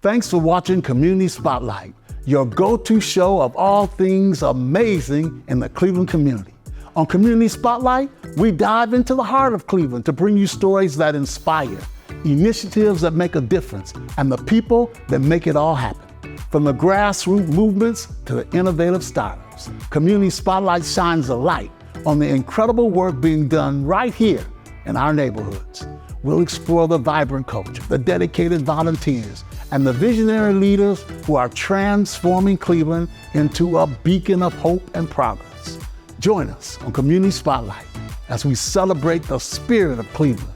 Thanks for watching Community Spotlight, your go-to show of all things amazing in the Cleveland community. On Community Spotlight, we dive into the heart of Cleveland to bring you stories that inspire, initiatives that make a difference, and the people that make it all happen. From the grassroots movements to the innovative startups, Community Spotlight shines a light on the incredible work being done right here in our neighborhoods. We'll explore the vibrant culture, the dedicated volunteers, and the visionary leaders who are transforming Cleveland into a beacon of hope and progress. Join us on Community Spotlight as we celebrate the spirit of Cleveland,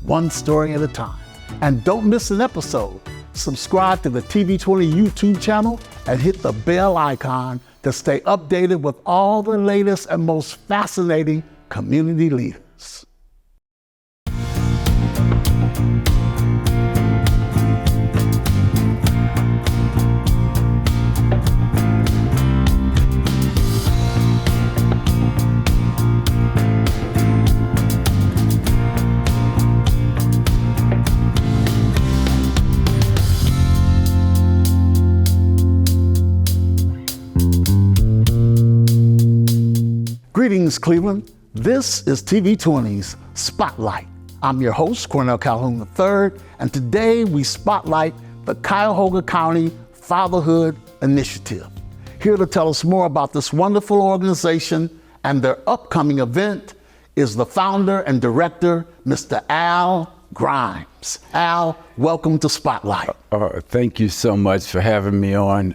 one story at a time. And don't miss an episode. Subscribe to the TV20 YouTube channel and hit the bell icon to stay updated with all the latest and most fascinating community leaders. Greetings, Cleveland. This is TV20's Spotlight. I'm your host, Cornell Calhoun III, and today we spotlight the Cuyahoga County Fatherhood Initiative. Here to tell us more about this wonderful organization and their upcoming event is the founder and director, Mr. Al Grimes. Al, welcome to Spotlight. Thank you so much for having me on.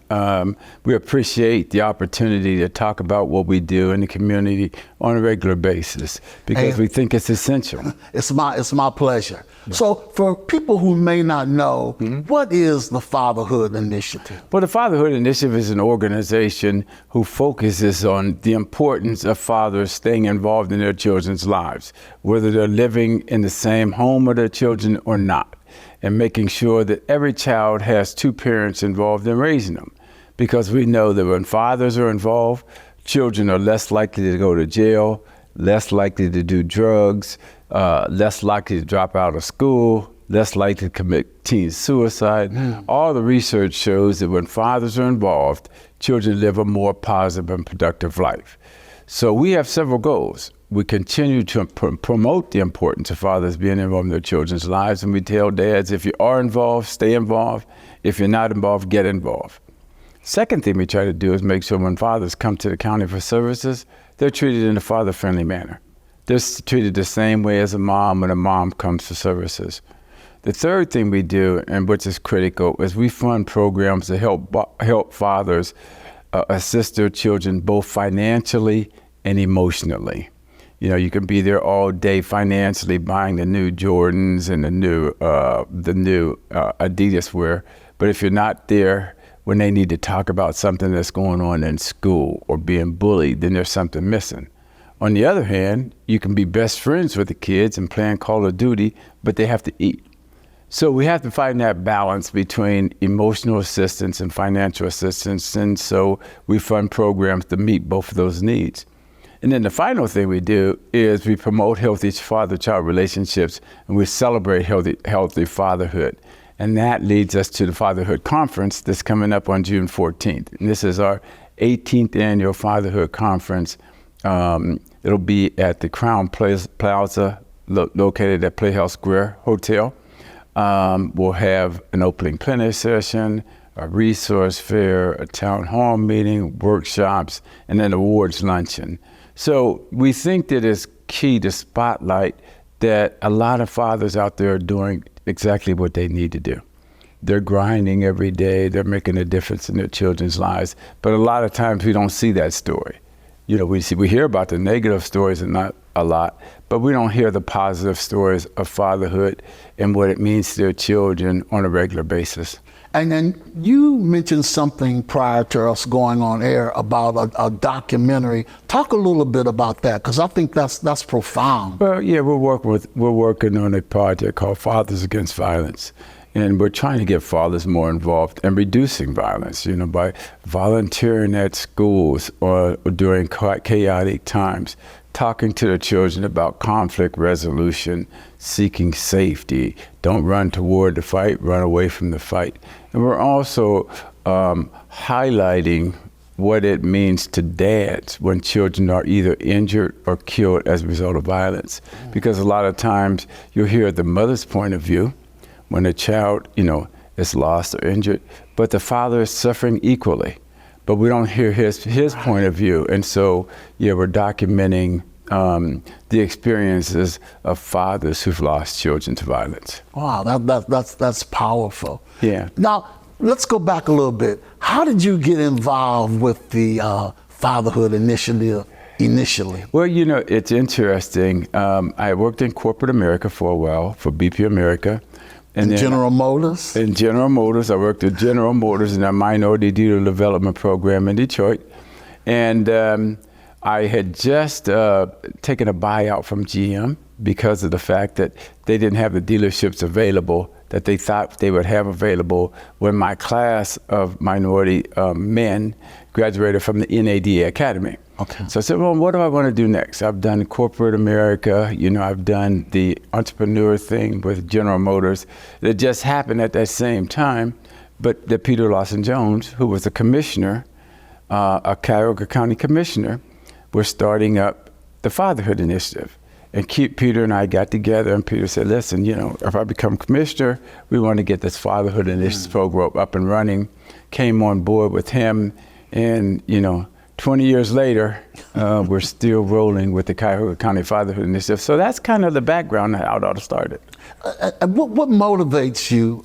We appreciate the opportunity to talk about what we do in the community on a regular basis because we think it's essential. It's my pleasure. Yeah. So for people who may not know, what is the Fatherhood Initiative? Well, the Fatherhood Initiative is an organization who focuses on the importance of fathers staying involved in their children's lives, whether they're living in the same home with their children or not, and making sure that every child has two parents involved in raising them. Because we know that when fathers are involved, children are less likely to go to jail, less likely to do drugs, less likely to drop out of school, less likely to commit teen suicide. All the research shows that when fathers are involved, children live a more positive and productive life. So we have several goals. We continue to promote the importance of fathers being involved in their children's lives, and we tell dads, if you are involved, stay involved. If you're not involved, get involved. Second thing we try to do is make sure when fathers come to the county for services, they're treated in a father-friendly manner. They're treated the same way as a mom when a mom comes for services. The third thing we do, and which is critical, is we fund programs to help fathers assist their children both financially and emotionally. You know, you can be there all day financially buying the new Jordans and the new Adidas wear, but if you're not there when they need to talk about something that's going on in school or being bullied, then there's something missing. On the other hand, you can be best friends with the kids and playing Call of Duty, but they have to eat. So we have to find that balance between emotional assistance and financial assistance, and so we fund programs to meet both of those needs. And then the final thing we do is we promote healthy father-child relationships, and we celebrate healthy fatherhood. And that leads us to the Fatherhood Conference that's coming up on June 14th. And this is our 18th annual Fatherhood Conference. It'll be at the Crown Plaza located at Playhouse Square Hotel. We'll have an opening plenary session, a resource fair, a town hall meeting, workshops, and an awards luncheon. So we think that it's key to spotlight that a lot of fathers out there are doing exactly what they need to do. They're grinding every day, they're making a difference in their children's lives, but a lot of times we don't see that story. You know, we hear about the negative stories and not a lot, but we don't hear the positive stories of fatherhood and what it means to their children on a regular basis. And then you mentioned something prior to us going on air about a documentary. Talk a little bit about that, because I think that's profound. Well, yeah, we're working on a project called Fathers Against Violence. And we're trying to get fathers more involved in reducing violence, by volunteering at schools or during chaotic times, talking to the children about conflict resolution, seeking safety. Don't run toward the fight, run away from the fight. And we're also highlighting what it means to dads when children are either injured or killed as a result of violence. Because a lot of times you'll hear the mother's point of view when a child, is lost or injured, but the father is suffering equally. But we don't hear his point of view. And so, we're documenting the experiences of fathers who've lost children to violence. Wow, that's powerful. Yeah. Now, let's go back a little bit. How did you get involved with the Fatherhood Initiative initially? Well, it's interesting. I worked in corporate America for a while, for BP America. And in General Motors? In General Motors. I worked at General Motors in their Minority Dealer Development Program in Detroit. And I had just taken a buyout from GM because of the fact that they didn't have the dealerships available that they thought they would have available when my class of minority men graduated from the NADA Academy. Okay. So I said, well, what do I want to do next? I've done corporate America, I've done the entrepreneur thing with General Motors. It just happened at that same time, but that Peter Lawson Jones, who was a commissioner, a Cuyahoga County commissioner, was starting up the Fatherhood Initiative. And Peter and I got together, and Peter said, listen, if I become commissioner, we want to get this Fatherhood Initiative program up and running. Came on board with him, and 20 years later, we're still rolling with the Cuyahoga County Fatherhood Initiative. So that's kind of the background of how it all started. What motivates you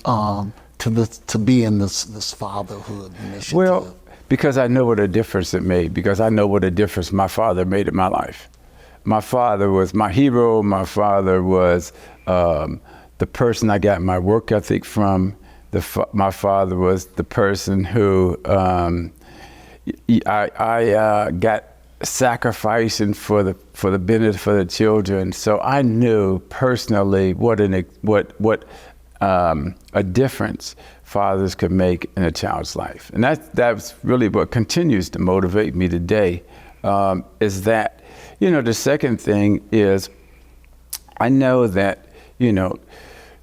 to be in this Fatherhood Initiative? Well, because I know what a difference it made, because I know what a difference my father made in my life. My father was my hero. My father was the person I got my work ethic from. My father was the person who I got sacrificing for the benefit for the children. So I knew personally what a difference fathers could make in a child's life, and that's really what continues to motivate me today. Is that the second thing is I know that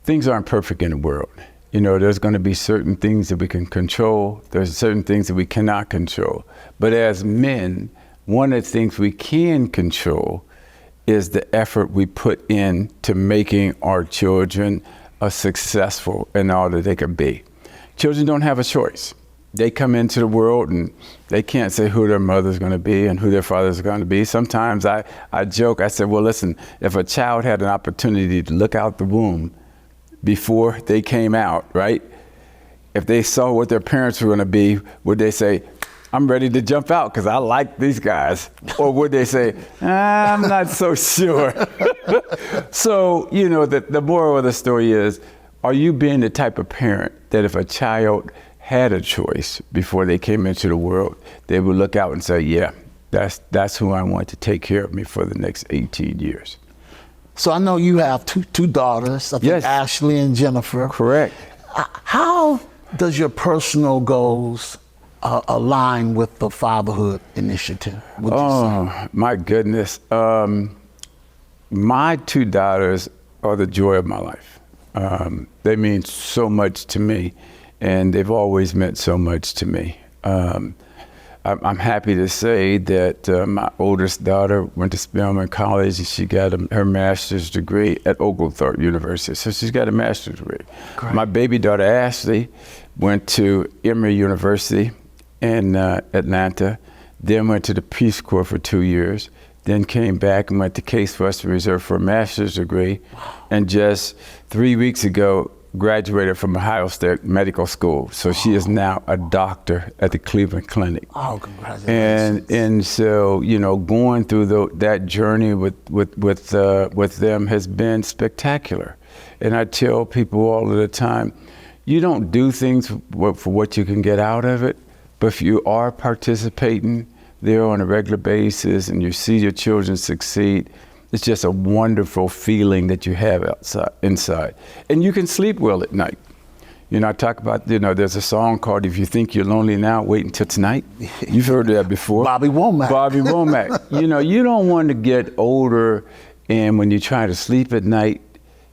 things aren't perfect in the world. There's going to be certain things that we can control. There's certain things that we cannot control. But as men, one of the things we can control is the effort we put in to making our children successful in all that they can be. Children don't have a choice. They come into the world and they can't say who their mother's going to be and who their father's going to be. Sometimes I joke, I said, well, listen, if a child had an opportunity to look out the womb before they came out, right? If they saw what their parents were going to be, would they say, I'm ready to jump out because I like these guys? Or would they say, I'm not so sure? So, the moral of the story is, are you being the type of parent that if a child had a choice before they came into the world, they would look out and say, yeah, that's who I want to take care of me for the next 18 years. So I know you have two daughters, I think. Yes. Ashley and Jennifer. Correct. How does your personal goals align with the Fatherhood Initiative? Oh, my goodness. My two daughters are the joy of my life. They mean so much to me, and they've always meant so much to me. I'm happy to say that my oldest daughter went to Spelman College, and she got her master's degree at Oglethorpe University. So she's got a master's degree. Great. My baby daughter, Ashley, went to Emory University in Atlanta, then went to the Peace Corps for 2 years, then came back and went to Case Western Reserve for a master's degree, and just 3 weeks ago, graduated from Ohio State Medical School. So she is now a doctor at the Cleveland Clinic. Oh, congratulations. And so, going through that journey with them has been spectacular. And I tell people all of the time, you don't do things for what you can get out of it, but if you are participating there on a regular basis and you see your children succeed, it's just a wonderful feeling that you have inside. And you can sleep well at night You know, I talk about, you know, there's a song called "If You Think You're Lonely Now, Wait Until Tonight." You've heard that before. Bobby Womack. Bobby Womack. You know, you don't want to get older, and when you try to sleep at night,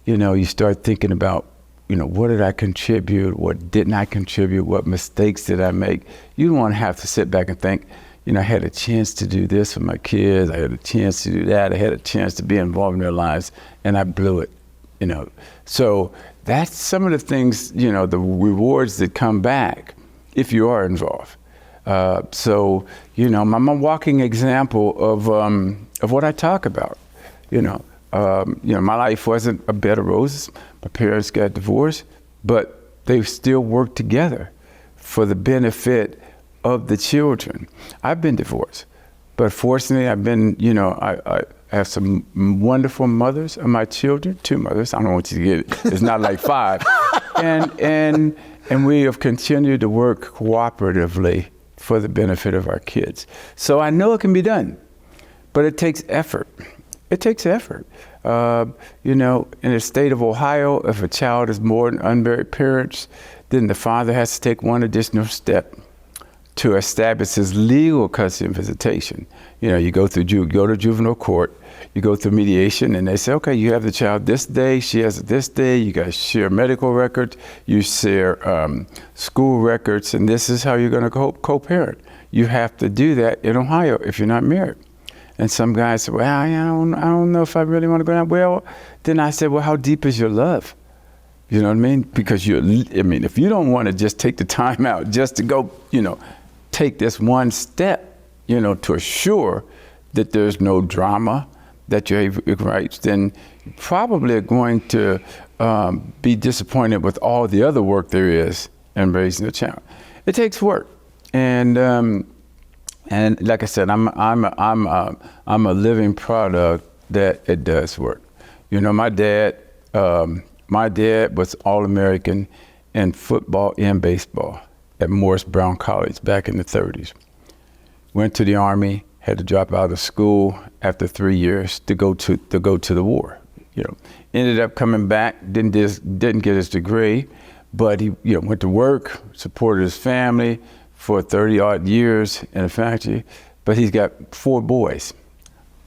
you know, you start thinking about, you know, what did I contribute? What didn't I contribute? What mistakes did I make? You don't want to have to sit back and think, you know, I had a chance to do this for my kids. I had a chance to do that. I had a chance to be involved in their lives, and I blew it, you know. So that's some of the things, you know, the rewards that come back if you are involved. So, you know, I'm a walking example of what I talk about, you know. My life wasn't a bed of roses. My parents got divorced, but they still worked together for the benefit of the children. I've been divorced, but fortunately I've been, you know, I have some wonderful mothers of my children, 2 mothers. I don't want you to get it. It's not like 5. And we have continued to work cooperatively for the benefit of our kids. So I know it can be done, but it takes effort. It takes effort. You know, in the state of Ohio, if a child is more than unmarried parents, then the father has to take one additional step to establish his legal custody and visitation. You know, you go to juvenile court, you go through mediation, and they say, okay, you have the child this day, she has it this day, you guys share medical records, you share school records, and this is how you're gonna co-parent. You have to do that in Ohio if you're not married. And some guys say, well, I don't know if I really want to go down. Well, then I said, well, how deep is your love? You know what I mean? Because if you don't want to just take the time out just to go, you know, take this one step, you know, to assure that there's no drama, that you have equal rights, then you probably are going to be disappointed with all the other work there is in raising a child. It takes work, and like I said, I'm a living product that it does work. You know, my dad was All-American in football and baseball at Morris Brown College back in the 30s. Went to the Army, had to drop out of school after 3 years to go to the war. You know, ended up coming back, didn't get his degree, but he, you know, went to work, supported his family for 30-odd years in a factory, but he's got 4 boys.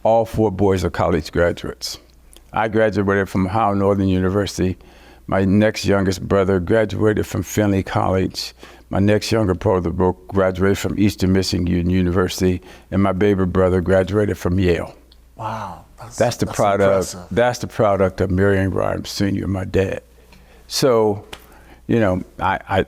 All 4 boys are college graduates. I graduated from Ohio Northern University. My next youngest brother graduated from Findlay College. My next younger brother graduated from Eastern Michigan University, and my baby brother graduated from Yale. Wow, that's the product. Impressive. That's the product of Marion Grimes Sr., my dad. So, you know, I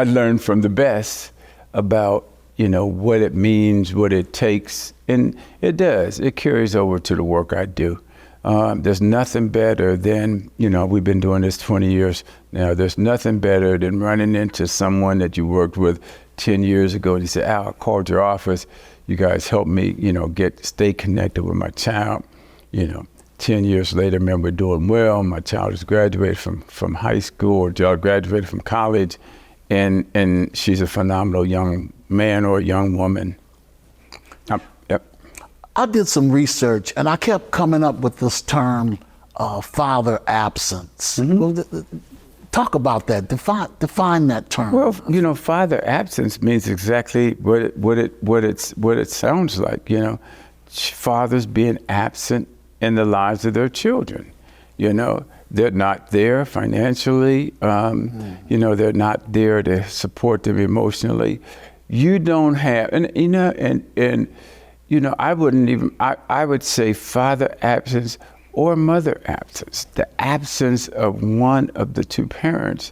learned from the best about, you know, what it means, what it takes, and it does. It carries over to the work I do. There's nothing better than, you know, we've been doing this 20 years now. There's nothing better than running into someone that you worked with 10 years ago and you say, Al, I called your office. You guys helped me, you know, stay connected with my child. You know, 10 years later, remember, we're doing well. My child has graduated from high school, or graduated from college, and she's a phenomenal young man or young woman. Yep. I did some research, and I kept coming up with this term, father absence. Mm-hmm. Well, talk about that. Define that term. Well, you know, father absence means exactly what it sounds like. You know, fathers being absent in the lives of their children. You know, they're not there financially. You know, they're not there to support them emotionally. You don't have, and you know, I wouldn't even. I would say father absence or mother absence. The absence of one of the 2 parents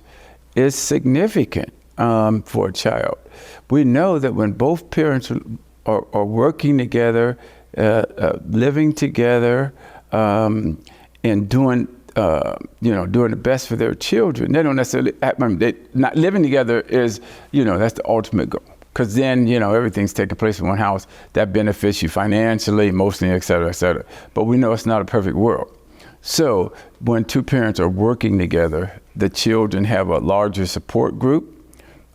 is significant for a child. We know that when both parents are working together, living together, and doing doing the best for their children, they don't necessarily. Not living together is, you know, that's the ultimate goal. Because then, you know, everything's taking place in one house that benefits you financially, emotionally, et cetera, et cetera. But we know it's not a perfect world. So when 2 parents are working together, the children have a larger support group.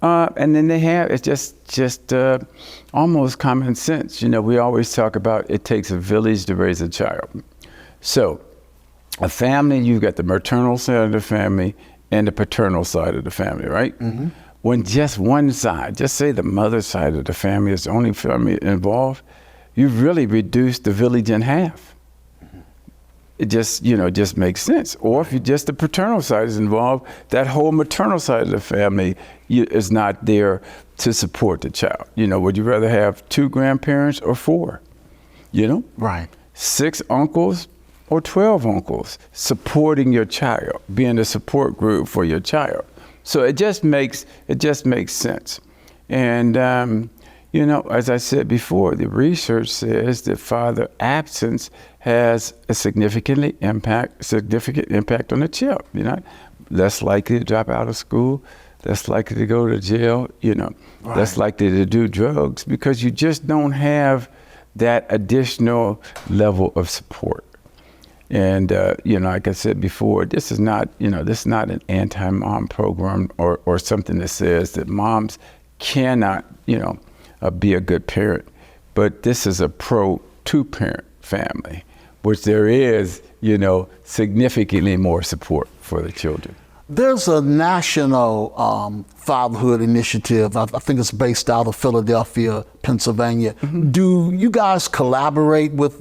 And then it's just almost common sense. You know, we always talk about it takes a village to raise a child. So a family, you've got the maternal side of the family and the paternal side of the family, right? When just one side, just say the mother side of the family is the only family involved, you've really reduced the village in half. It just makes sense. Or if you just the paternal side is involved, that whole maternal side of the family is not there to support the child. Would you rather have 2 grandparents or 4? Right. 6 uncles or 12 uncles supporting your child, being a support group for your child. So it just makes sense. And as I said before, the research says that father absence has a significant impact on the child. Less likely to drop out of school, less likely to go to jail, less likely to do drugs, because you just don't have that additional level of support. And like I said before, this is not an anti-mom program or something that says that moms cannot be a good parent, but this is a pro 2-parent family, which there is significantly more support for the children. There's a national fatherhood initiative. I think it's based out of Philadelphia, Pennsylvania. Do you guys collaborate with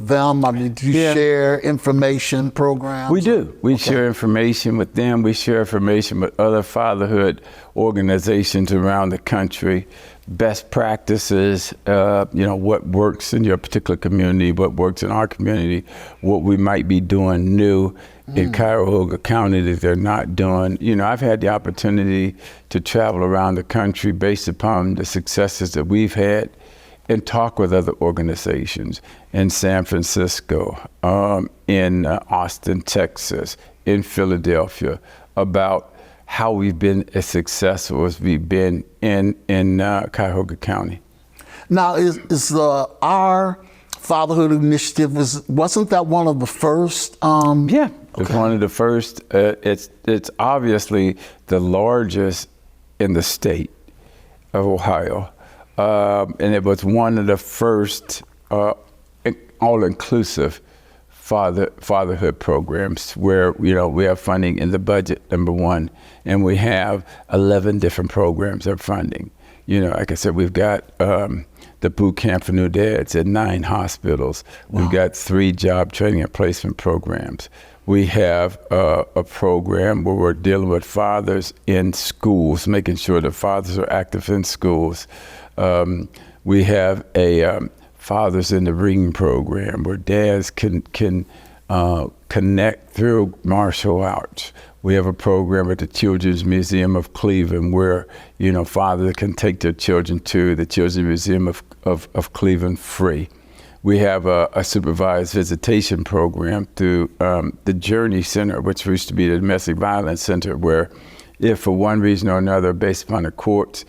them? I mean, do you share information programs? We do. We share information with them. We share information with other fatherhood organizations around the country. Best practices, what works in your particular community, what works in our community, what we might be doing new in Cuyahoga County that they're not doing. I've had the opportunity to travel around the country based upon the successes that we've had and talk with other organizations in San Francisco, in Austin, Texas, in Philadelphia, about how we've been as successful as we've been in Cuyahoga County. Now, is our fatherhood initiative, wasn't that one of the first? Yeah, it's one of the first. It's obviously the largest in the state of Ohio, and it was one of the first all-inclusive fatherhood programs where we have funding in the budget, number one, and we have 11 different programs of funding. Like I said, we've got the boot camp for new dads at 9 hospitals. Wow. We've got 3 job training and placement programs. We have a program where we're dealing with fathers in schools, making sure that fathers are active in schools. We have a Fathers in the Ring program where dads can connect through martial arts. We have a program at the Children's Museum of Cleveland where fathers can take their children to the Children's Museum of Cleveland free. We have a supervised visitation program through the Journey Center, which used to be the Domestic Violence Center, where if for one reason or another, based upon the courts,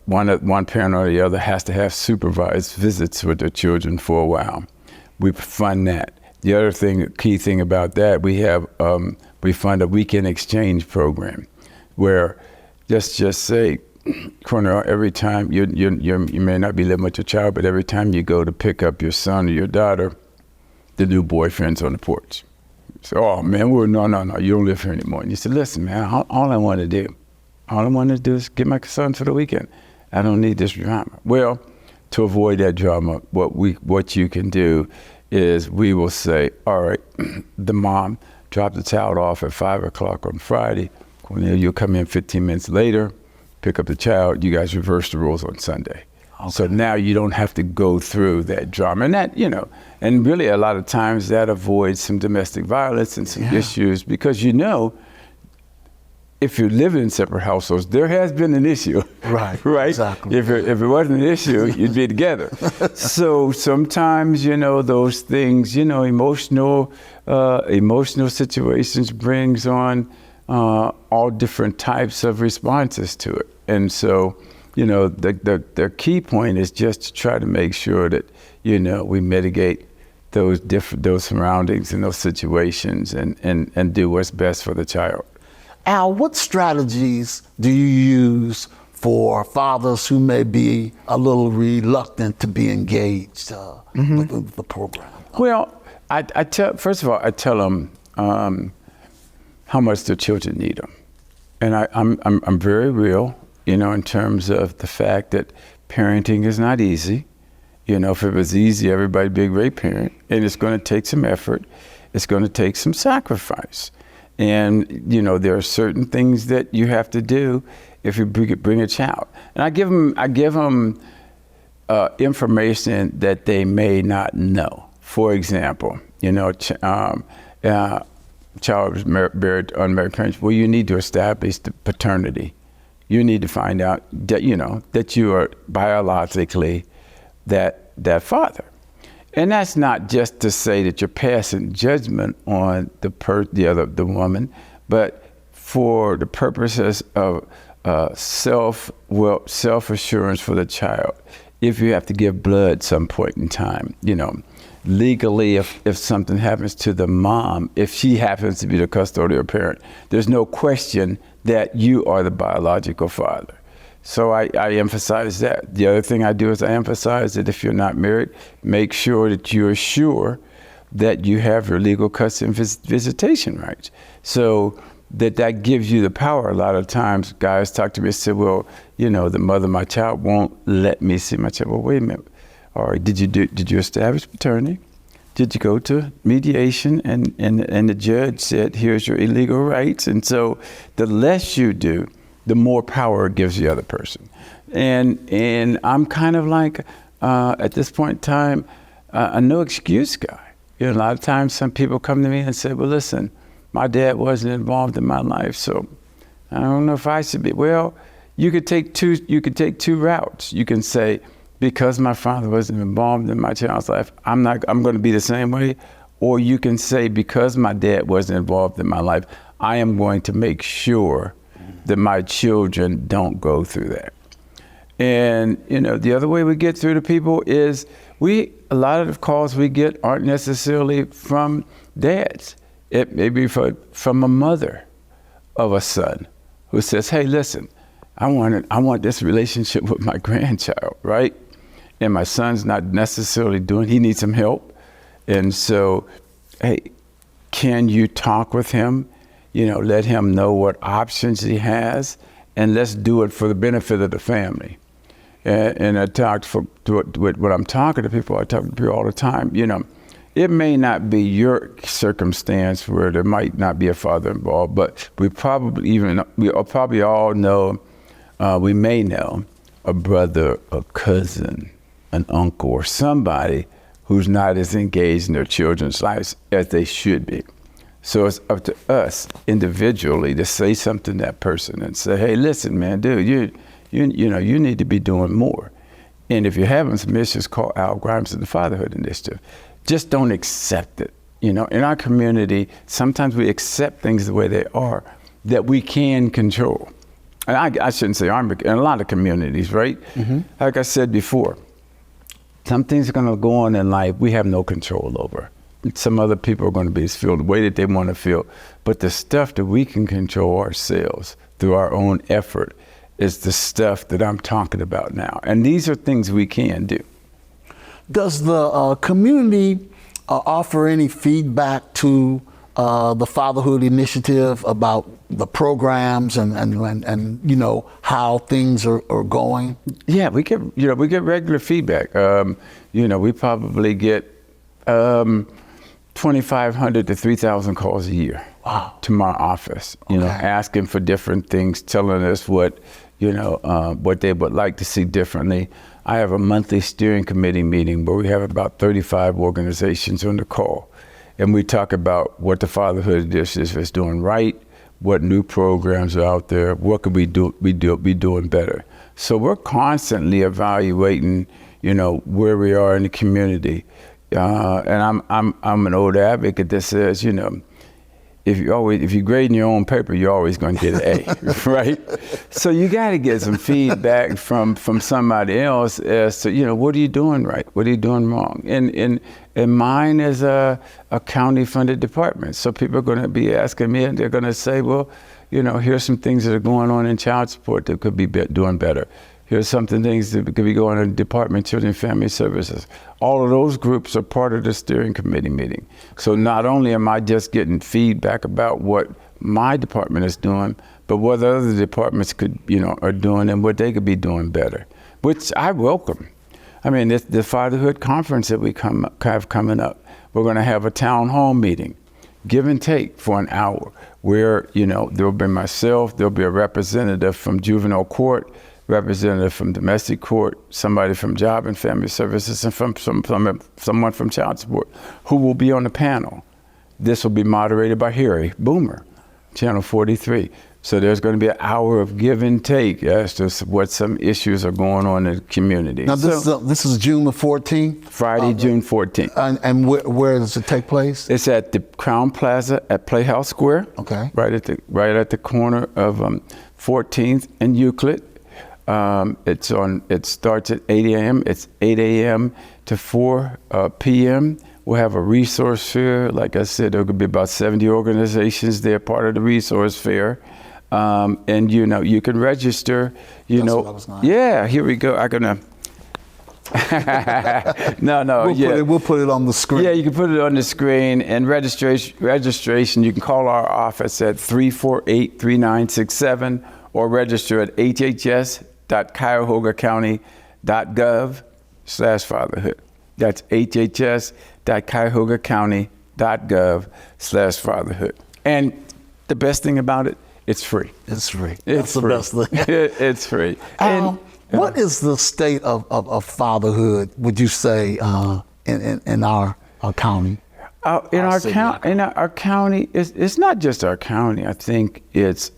one parent or the other has to have supervised visits with their children for a while. We fund that. The other key thing about that, we fund a weekend exchange program, where just say, Cornell, every time you may not be living with your child, but every time you go to pick up your son or your daughter, the new boyfriend's on the porch. So, oh man, no, you don't live here anymore. And you said, listen, man, all I want to do is get my son for the weekend. I don't need this drama. Well, to avoid that drama, what you can do is we will say, all right, the mom dropped the child off at 5 o'clock on Friday. Cornell, you'll come in 15 minutes later, pick up the child. You guys reverse the rules on Sunday. Okay. So now you don't have to go through that drama. And that, and really a lot of times that avoids some domestic violence and some issues, because if you live in separate households, there has been an issue. Right. Right? Exactly. If it wasn't an issue, you'd be together. So sometimes, those things, emotional situations brings on all different types of responses to it. And so, the key point is just to try to make sure that, we mitigate those surroundings and those situations and do what's best for the child. Al, what strategies do you use for fathers who may be a little reluctant to be engaged with the program? Well, first of all, I tell them, how much their children need them. And I'm very real, in terms of the fact that parenting is not easy. If it was easy, everybody'd be a great parent. And it's going to take some effort. It's going to take some sacrifice. And, there are certain things that you have to do if you bring a child. And I give them information that they may not know. For example, child was married, unmarried parents. Well, you need to establish the paternity. You need to find out that, that you are biologically that father. And that's not just to say that you're passing judgment on the woman, but for the purposes of self-assurance for the child. If you have to give blood some point in time, legally, if something happens to the mom, if she happens to be the custodial parent, there's no question that you are the biological father. So I emphasize that. The other thing I do is I emphasize that if you're not married, make sure that you're sure that you have your legal custody and visitation rights. So that gives you the power. A lot of times guys talk to me and say, well, the mother of my child won't let me see my child. Well, wait a minute. All right, did you establish paternity? Did you go to mediation and the judge said, here's your illegal rights? And so the less you do, the more power it gives the other person. And I'm kind of like, at this point in time, a no excuse guy. A lot of times some people come to me and say, well, listen, my dad wasn't involved in my life, so I don't know if I should be. Well, you could take two routes. You can say, because my father wasn't involved in my child's life, I'm going to be the same way. Or you can say, because my dad wasn't involved in my life, I am going to make sure that my children don't go through that. And, the other way we get through to people is a lot of the calls we get aren't necessarily from dads. It may be from a mother of a son who says, hey, listen, I want this relationship with my grandchild, right? And my son's not necessarily he needs some help. And so, hey, can you talk with him? Let him know what options he has, and let's do it for the benefit of the family. And I when I'm talking to people, I talk to people all the time, it may not be your circumstance where there might not be a father involved, but we probably all know, we may know a brother, a cousin, an uncle, or somebody who's not as engaged in their children's lives as they should be. So it's up to us individually to say something to that person and say, hey, listen, man, dude, you need to be doing more. And if you're having some issues, call Al Grimes and the Fatherhood Initiative. Just don't accept it. In our community, sometimes we accept things the way they are that we can control. And I shouldn't say in a lot of communities, right? Mm-hmm. Like I said before, some things are going to go on in life we have no control over. Some other people are going to feel the way that they want to feel. But the stuff that we can control ourselves through our own effort is the stuff that I'm talking about now. And these are things we can do. Does the community offer any feedback to the Fatherhood Initiative about the programs and how things are going? Yeah, we get regular feedback. We probably get 2,500 to 3,000 calls a year. Wow. To my office, asking for different things, telling us what they would like to see differently. I have a monthly steering committee meeting where we have about 35 organizations on the call. And we talk about what the Fatherhood Initiative is doing right, what new programs are out there, what could we be doing better. So we're constantly evaluating, where we are in the community. And I'm an old advocate that says, if you grade in your own paper, you're always going to get an A, right? So you got to get some feedback from somebody else as to, what are you doing right? What are you doing wrong? And mine is a county-funded department. So people are going to be asking me, and they're going to say, well, here's some things that are going on in child support that could be doing better. Here's things that could be going on in Department of Children and Family Services. All of those groups are part of the steering committee meeting. So not only am I just getting feedback about what my department is doing, but what other departments could, are doing and what they could be doing better, which I welcome. I mean, the Fatherhood Conference that we have coming up, we're going to have a town hall meeting, give and take for an hour, where, there'll be myself, there'll be a representative from juvenile court, representative from domestic court, somebody from job and family services, and from someone from child support, who will be on the panel. This will be moderated by Harry Boomer, Channel 43. So there's going to be an hour of give and take as to what some issues are going on in the community. Now, this is June the 14th? Friday, June 14th. And where does it take place? It's at the Crown Plaza at Playhouse Square. Okay. Right at the corner of 14th and Euclid. It starts at 8 a.m. It's 8 a.m. to 4 p.m. We'll have a resource fair. Like I said, there could be about 70 organizations there, part of the resource fair. And you can register, That's what I was gonna ask. Yeah, here we go. I'm gonna We'll put it on the screen. Yeah, you can put it on the screen. And registration, you can call our office at 348-3967 or register at hhs.cuyahogacounty.gov/fatherhood. That's hhs.cuyahogacounty.gov/fatherhood. And the best thing about it, it's free. It's free. That's the best thing. It's free. What is the state of fatherhood, would you say, in our county? In our county, it's not just our county. I think it's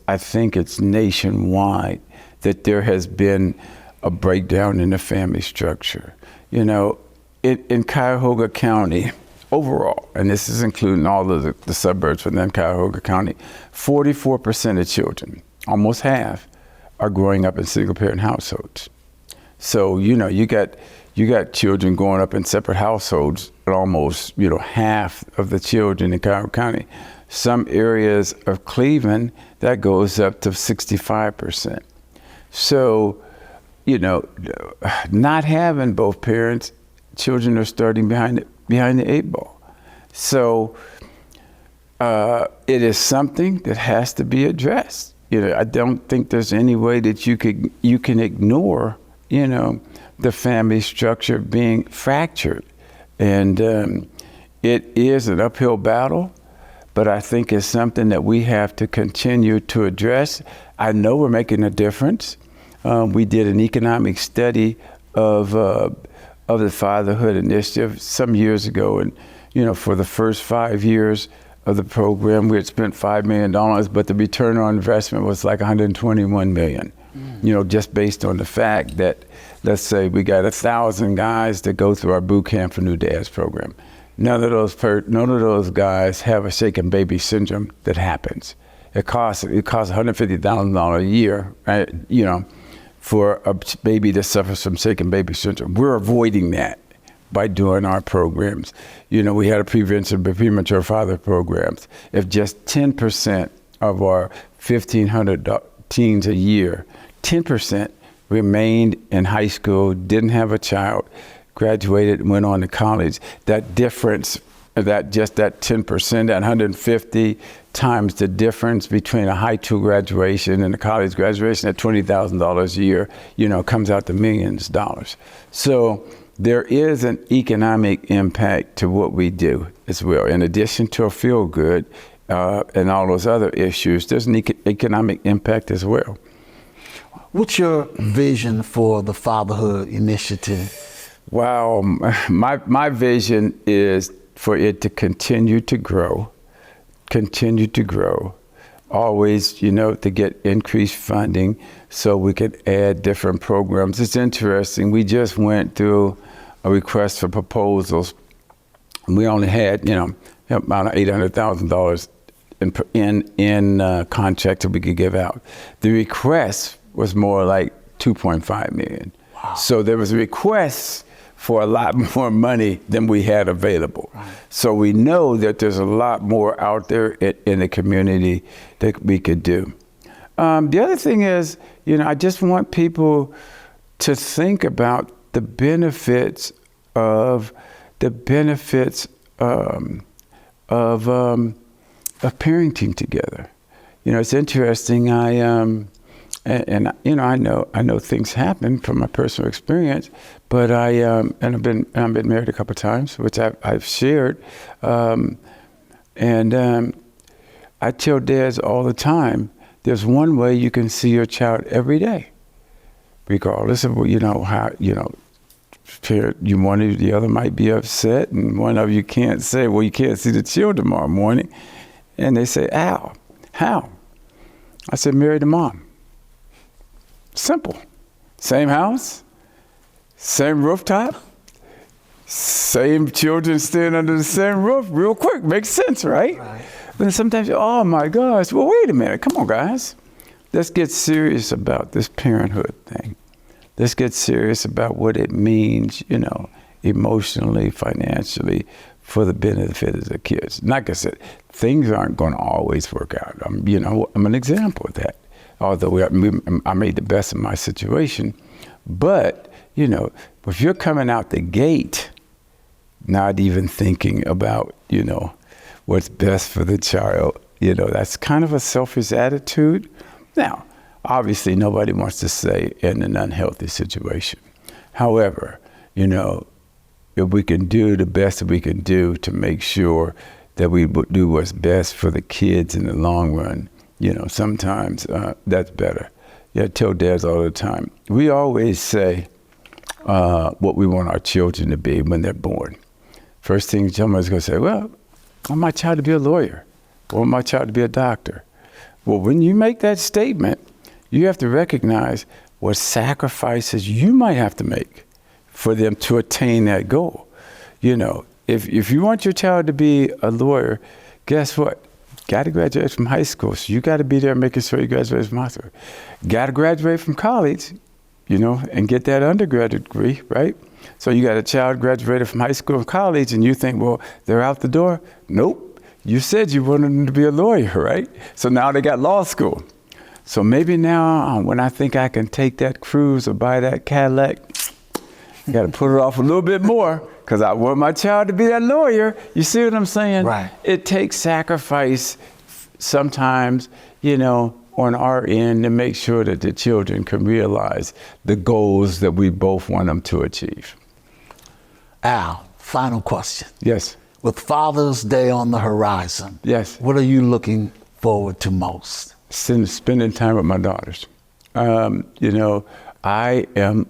nationwide that there has been a breakdown in the family structure. In Cuyahoga County, overall, and this is including all of the suburbs within Cuyahoga County, 44% of children, almost half, are growing up in single-parent households. So, you got children growing up in separate households, and almost, half of the children in Cuyahoga County. Some areas of Cleveland, that goes up to 65%. So, not having both parents, children are starting behind the 8 ball. So it is something that has to be addressed. I don't think there's any way that you can ignore, the family structure being fractured. And it is an uphill battle, but I think it's something that we have to continue to address. I know we're making a difference. We did an economic study of the Fatherhood Initiative some years ago, and for the first 5 years of the program, we had spent $5 million, but the return on investment was like $121 million. Just based on the fact that, let's say we got 1,000 guys that go through our boot camp for New Dads program. None of those guys have a shaken baby syndrome that happens. It costs $150,000 a year, right? For a baby that suffers from shaken baby syndrome. We're avoiding that by doing our programs. We had a prevention of premature father programs. If just 10% of our 1,500 teens a year, 10% remained in high school, didn't have a child, graduated and went on to college, that difference, that 10%, that 150 times the difference between a high school graduation and a college graduation at $20,000 a year, comes out to millions of dollars. So there is an economic impact to what we do as well. In addition to a feel good and all those other issues, there's an economic impact as well. What's your vision for the Fatherhood Initiative? Wow, my vision is for it to continue to grow, always, to get increased funding so we could add different programs. It's interesting, we just went through a request for proposals, and we only had, about $800,000 in contract that we could give out. The request was more like $2.5 million. Wow. So there was a request for a lot more money than we had available. Right. So we know that there's a lot more out there in the community that we could do. The other thing is, I just want people to think about the benefits of parenting together. it's interesting. And I know things happen from my personal experience, but I've been married a couple of times, which I've shared, and I tell dads all the time, there's one way you can see your child every day, regardless of how you one or the other might be upset, and one of you can't say, well, you can't see the children tomorrow morning, and they say, Al, how? I said, marry the mom. Simple. Same house, same rooftop, same children staying under the same roof. Real quick, makes sense, right? But sometimes, oh my gosh, well, wait a minute, come on, guys. Let's get serious about this parenthood thing. Let's get serious about what it means, emotionally, financially, for the benefit of the kids. Like I said, things aren't going to always work out. I'm an example of that. Although I made the best of my situation. But, if you're coming out the gate, not even thinking about, what's best for the child, that's kind of a selfish attitude. Now, obviously, nobody wants to stay in an unhealthy situation. However, if we can do the best that we can do to make sure that we do what's best for the kids in the long run, sometimes that's better. I tell dads all the time, we always say what we want our children to be when they're born. First thing someone's going to say, well, I want my child to be a lawyer. I want my child to be a doctor. Well, when you make that statement, you have to recognize what sacrifices you might have to make for them to attain that goal. If you want your child to be a lawyer, guess what? Got to graduate from high school, so you got to be there making sure you graduate from high school. Got to graduate from college, and get that undergraduate degree, right? So you got a child graduated from high school and college, and you think, well, they're out the door. Nope. You said you wanted them to be a lawyer, right? So now they got law school. So maybe now when I think I can take that cruise or buy that Cadillac, I got to put it off a little bit more because I want my child to be that lawyer. You see what I'm saying? Right. It takes sacrifice sometimes, on our end to make sure that the children can realize the goals that we both want them to achieve. Al, final question. Yes. With Father's Day on the horizon, Yes. what are you looking forward to most? Spending time with my daughters. I am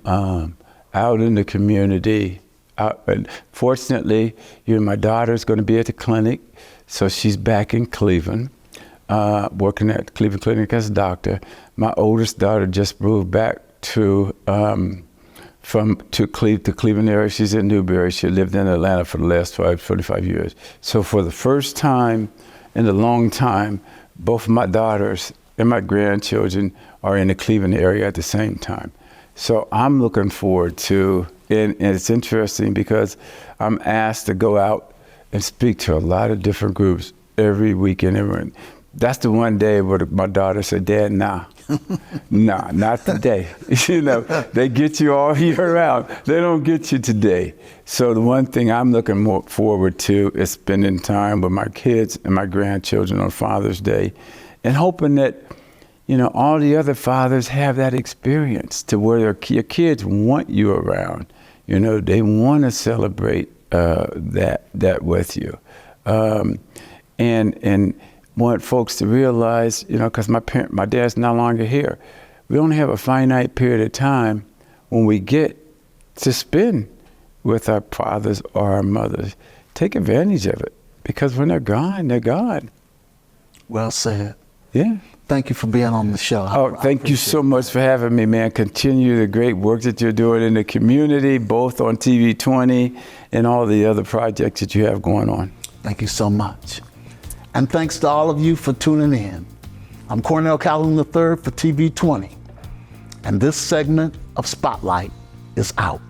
out in the community. And fortunately, my daughter's going to be at the clinic, so she's back in Cleveland, working at Cleveland Clinic as a doctor. My oldest daughter just moved back to Cleveland area. She's in Newberry. She lived in Atlanta for the last 45 years. So for the first time in a long time, both of my daughters and my grandchildren are in the Cleveland area at the same time. So I'm looking forward to, and it's interesting because I'm asked to go out and speak to a lot of different groups every weekend. That's the one day where my daughter said, Dad, nah, not today. They get you all year round. They don't get you today. So the one thing I'm looking more forward to is spending time with my kids and my grandchildren on Father's Day and hoping that, all the other fathers have that experience to where your kids want you around. They want to celebrate that with you. And want folks to realize, because my dad's no longer here. We only have a finite period of time when we get to spend with our fathers or our mothers. Take advantage of it, because when they're gone, they're gone. Well said. Yeah. Thank you for being on the show. Oh, thank you so much for having me, man. Continue the great work that you're doing in the community, both on TV 20 and all the other projects that you have going on. Thank you so much. And thanks to all of you for tuning in. I'm Cornell Calhoun III for TV 20. And this segment of Spotlight is out.